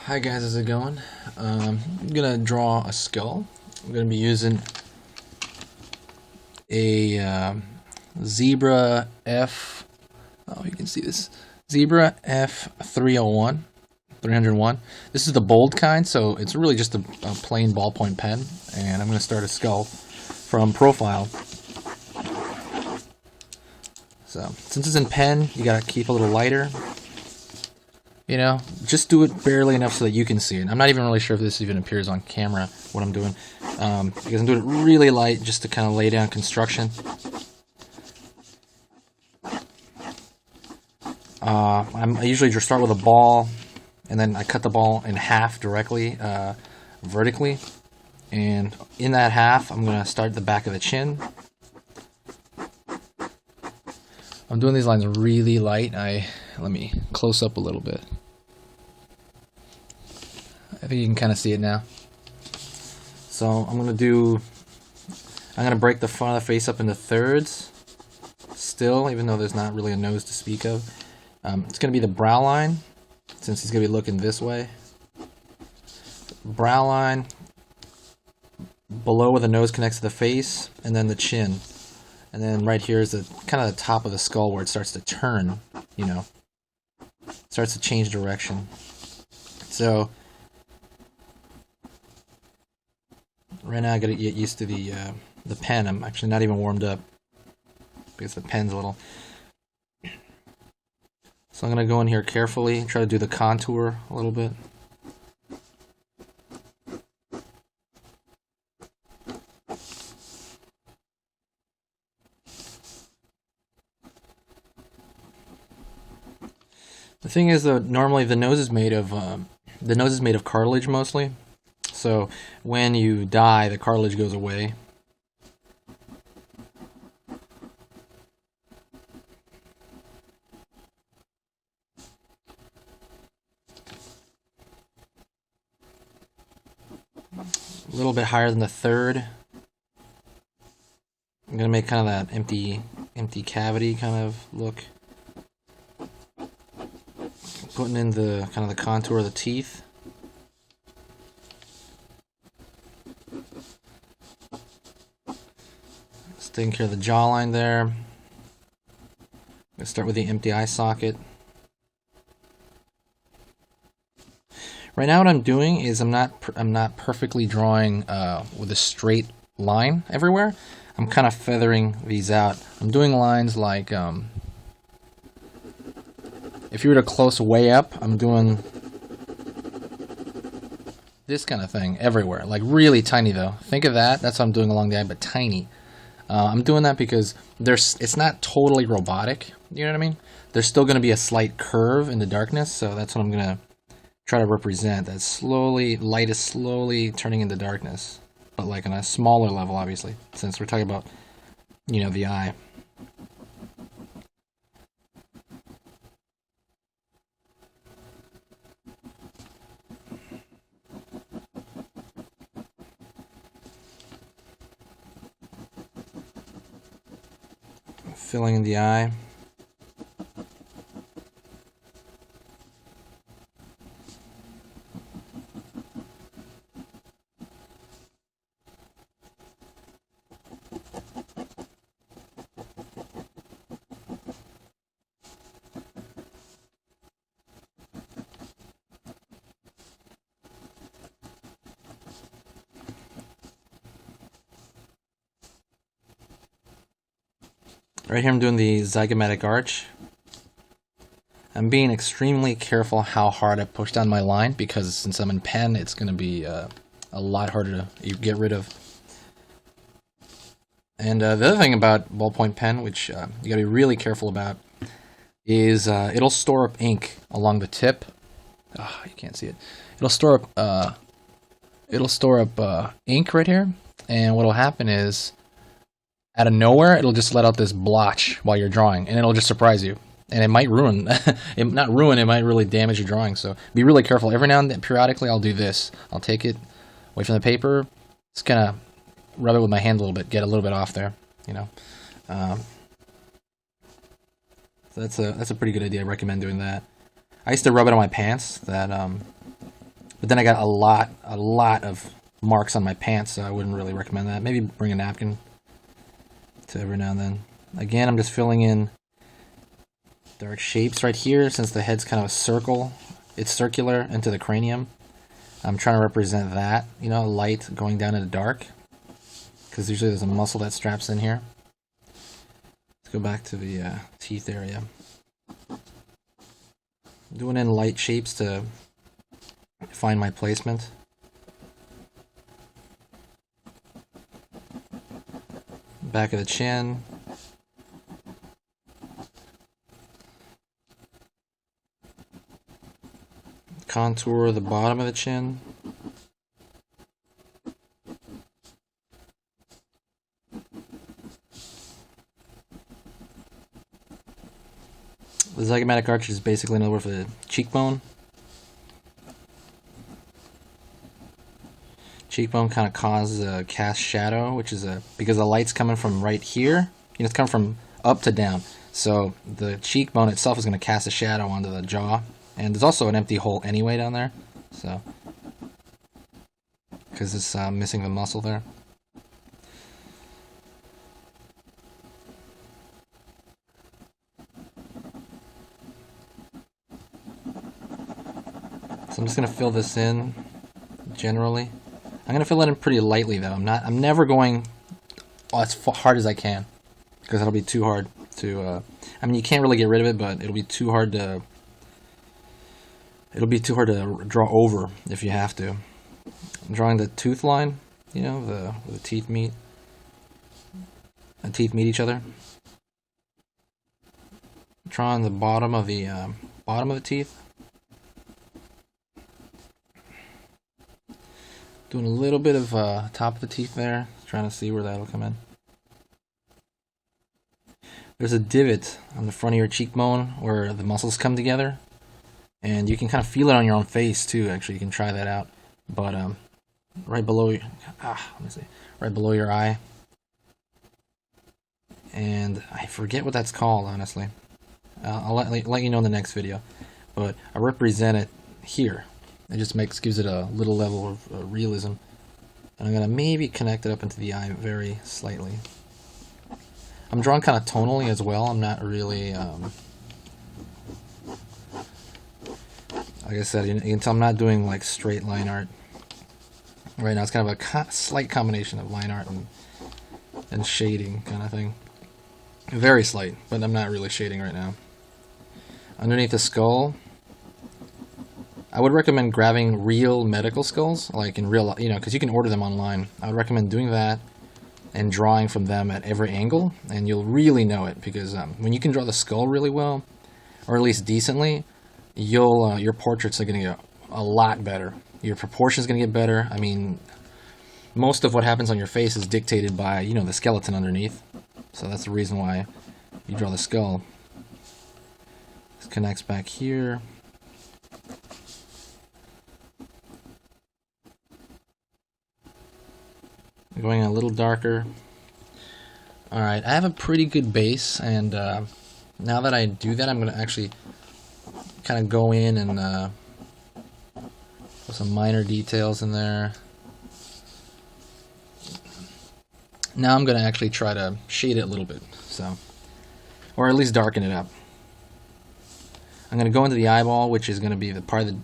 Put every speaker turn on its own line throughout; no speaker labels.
Hi guys, how's it going? I'm gonna draw a skull. I'm gonna be using a Zebra F. Oh, you can see this Zebra F 301. This is the bold kind, so it's really just a plain ballpoint pen. And I'm gonna start a skull from profile. So since it's in pen, you gotta keep a little lighter. You know, just do it barely enough so that you can see it. I'm not even really sure if this even appears on camera, what I'm doing. Because I'm doing it really light just to kind of lay down construction. I usually just start with a ball, and then I cut the ball in half directly, vertically. And in that half, I'm going to start the back of the chin. I'm doing these lines really light. Let me close up a little bit. I think you can kind of see it now. So I'm gonna break the front of the face up into thirds. Still, even though there's not really a nose to speak of, it's gonna be the brow line, since he's gonna be looking this way. Brow line below where the nose connects to the face, and then the chin. And then right here is the kind of the top of the skull where it starts to turn, you know, starts to change direction. So right now I gotta get used to the pen. I'm actually not even warmed up because the pen's a little. So I'm gonna go in here carefully, try to do the contour a little bit. The thing is, though, normally the nose is made of cartilage mostly. So when you die, the cartilage goes away. A little bit higher than the third. I'm gonna make kind of that empty cavity kind of look. Putting in the kind of the contour of the teeth. Just taking care of the jawline there. I'm gonna start with the empty eye socket. Right now, what I'm doing is I'm not perfectly drawing with a straight line everywhere. I'm kind of feathering these out. I'm doing lines like. If you were to close way up, I'm doing this kind of thing everywhere, like really tiny though. Think of that. That's what I'm doing along the eye, but tiny. I'm doing that because it's not totally robotic. You know what I mean? There's still going to be a slight curve in the darkness, so that's what I'm going to try to represent. That light is slowly turning into darkness, but like on a smaller level, obviously, since we're talking about, you know, the eye. Filling in the eye. Right here I'm doing the zygomatic arch. I'm being extremely careful how hard I push down my line because since I'm in pen, it's going to be a lot harder to get rid of. And the other thing about ballpoint pen, which you got to be really careful about, is it'll store up ink along the tip. Oh, you can't see it. It'll store up ink right here, and what'll happen is, out of nowhere, it'll just let out this blotch while you're drawing, and it'll just surprise you. And it might ruin, it might really damage your drawing, so be really careful. Every now and then, periodically, I'll do this. I'll take it away from the paper, just kind of rub it with my hand a little bit, get a little bit off there, you know. So that's a pretty good idea. I recommend doing that. I used to rub it on my pants, that But then I got a lot of marks on my pants, so I wouldn't really recommend that. Maybe bring a napkin to every now and then. Again, I'm just filling in dark shapes right here, since the head's kind of a circle. It's circular into the cranium. I'm trying to represent that, you know, light going down into dark, because usually there's a muscle that straps in here. Let's go back to the teeth area. Doing in light shapes to find my placement. Back of the chin. Contour the bottom of the chin. The zygomatic arch is basically another word for the cheekbone. Cheekbone kind of causes a cast shadow, which is because the light's coming from right here. You know, it's coming from up to down. So the cheekbone itself is going to cast a shadow onto the jaw. And there's also an empty hole anyway down there. So, because it's missing the muscle there. So I'm just going to fill this in generally. I'm going to fill it in pretty lightly though. I'm never going as hard as I can, because that'll be too hard to I mean, you can't really get rid of it, but it'll be too hard to draw over if you have to. I'm drawing the tooth line, you know, where the teeth meet. The teeth meet each other. Drawing the bottom of the teeth. Doing a little bit of top of the teeth there, trying to see where that'll come in. There's a divot on the front of your cheekbone where the muscles come together, and you can kind of feel it on your own face too. Actually, you can try that out. But right below, right below your eye, and I forget what that's called, honestly. I'll let you know in the next video. But I represent it here. It just gives it a little level of realism. And I'm going to maybe connect it up into the eye very slightly. I'm drawing kind of tonally as well. I'm not really, like I said, you can tell I'm not doing like straight line art. Right now it's kind of a slight combination of line art and shading kind of thing. Very slight, but I'm not really shading right now. Underneath the skull, I would recommend grabbing real medical skulls, like in real, you know, because you can order them online. I would recommend doing that and drawing from them at every angle, and you'll really know it, because when you can draw the skull really well, or at least decently, your portraits are going to get a lot better. Your proportions going to get better. I mean, most of what happens on your face is dictated by, you know, the skeleton underneath. So that's the reason why you draw the skull. This connects back here. Going a little darker. Alright, I have a pretty good base, and now that I do that, I'm going to actually kind of go in and put some minor details in there. Now I'm going to actually try to shade it a little bit, so, or at least darken it up. I'm going to go into the eyeball, which is going to be the part of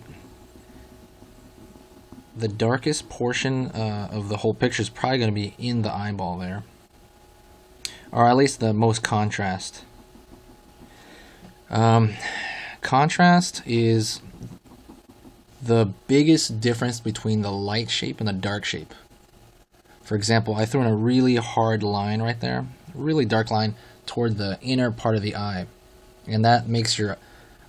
the darkest portion of the whole picture is probably going to be in the eyeball there, or at least the most contrast. Contrast is the biggest difference between the light shape and the dark shape. For example, I threw in a really hard line right there, a really dark line toward the inner part of the eye, and that makes your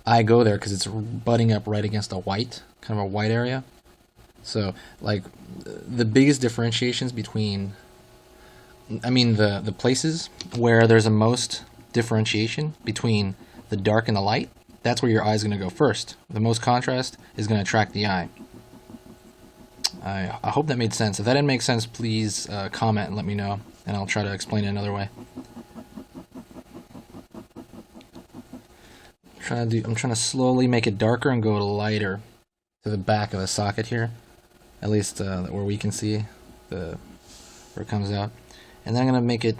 eye go there because it's butting up right against a white, kind of a white area. So, like, the biggest differentiations between, the places where there's the most differentiation between the dark and the light, that's where your eye is going to go first. The most contrast is going to attract the eye. I hope that made sense. If that didn't make sense, please comment and let me know, and I'll try to explain it another way. I'm trying to slowly make it darker and go lighter to the back of the socket here, at least where we can see where it comes out. And then I'm going to make it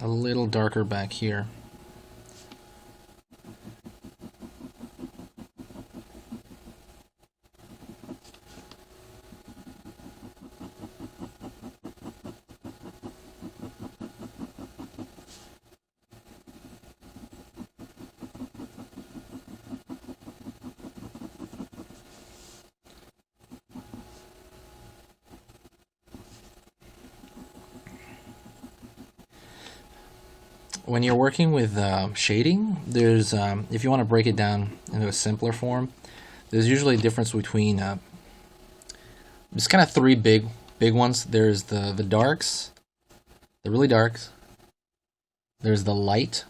a little darker back here. When you're working with shading, there's if you want to break it down into a simpler form, there's usually a difference between there's kind of three big ones. There's the darks, the really darks. There's the light,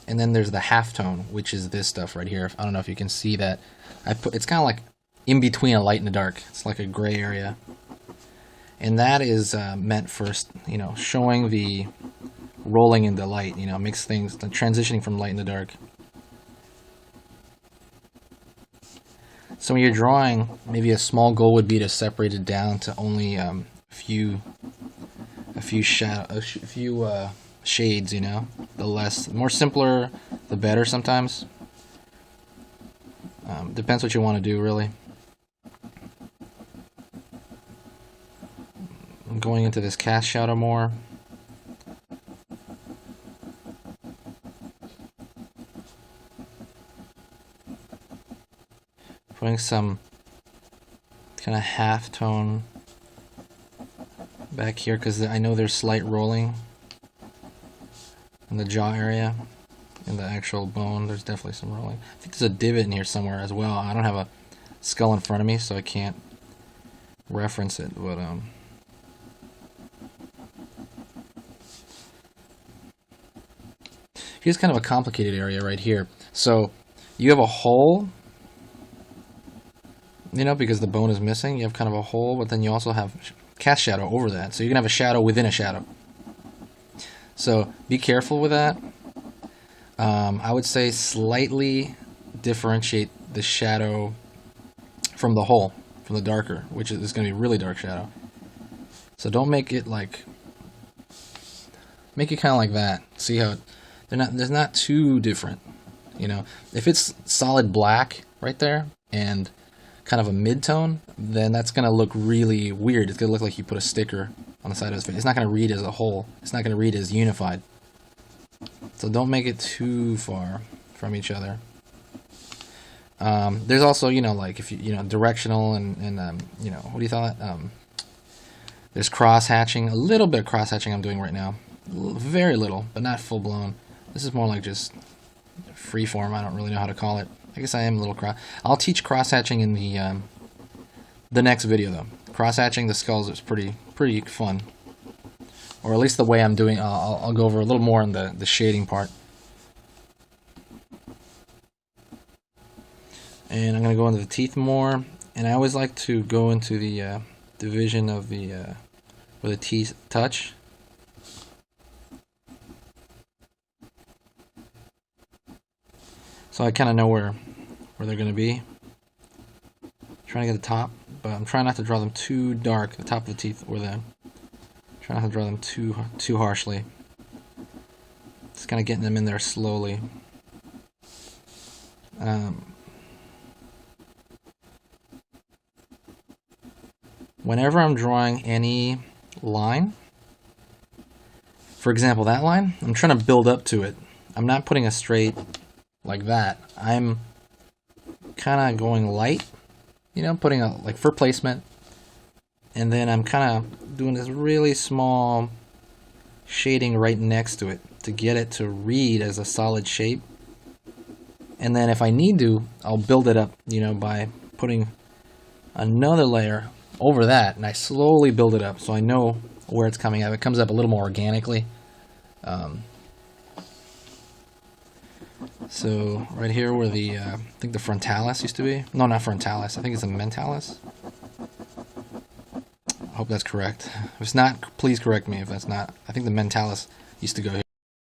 and then there's the halftone, which is this stuff right here. I don't know if you can see that. It's kind of like in between a light and a dark. It's like a gray area, and that is meant for, you know, showing the rolling into light, you know, makes things transitioning from light into dark. So when you're drawing, maybe a small goal would be to separate it down to only a few shades, you know. The more simpler, the better sometimes. Depends what you want to do, really. I'm going into this cast shadow more. Putting some kind of half tone back here because I know there's slight rolling in the jaw area, in the actual bone. There's definitely some rolling. I think there's a divot in here somewhere as well. I don't have a skull in front of me, so I can't reference it. But here's kind of a complicated area right here. So you have a hole. You know, because the bone is missing, you have kind of a hole, but then you also have cast shadow over that. So you can have a shadow within a shadow. So be careful with that. I would say slightly differentiate the shadow from the hole, from the darker, which is going to be really dark shadow. So don't make it like, make it kind of like that. See how they're not too different. You know, if it's solid black right there and kind of a mid-tone, then that's going to look really weird. It's going to look like you put a sticker on the side of his face. It's not going to read as a whole. It's not going to read as unified. So don't make it too far from each other. There's also, you know, like if you know, directional and you know, what do you call it? There's cross-hatching. A little bit of cross-hatching I'm doing right now. Very little, but not full-blown. This is more like just free-form. I don't really know how to call it. I guess I am a little cross. I'll teach cross-hatching in the next video, though. Cross-hatching the skulls is pretty fun, or at least the way I'm doing. I'll go over a little more on the shading part. And I'm gonna go into the teeth more. And I always like to go into the division of the where the teeth touch. So I kind of know where they're going to be. Trying to get the top, but I'm trying not to draw them too dark. The top of the teeth, or trying not to draw them too harshly. Just kind of getting them in there slowly. Whenever I'm drawing any line, for example, that line, I'm trying to build up to it. I'm not putting a straight like that. I'm kind of going light, you know, putting a, like, for placement, and then I'm kind of doing this really small shading right next to it to get it to read as a solid shape. And then if I need to, I'll build it up, you know, by putting another layer over that, and I slowly build it up so I know where it's coming up. It comes up a little more organically. So right here where the I think the frontalis used to be. No, not frontalis. I think it's a mentalis. I hope that's correct. If it's not, please correct me if that's not. I think the mentalis used to go here.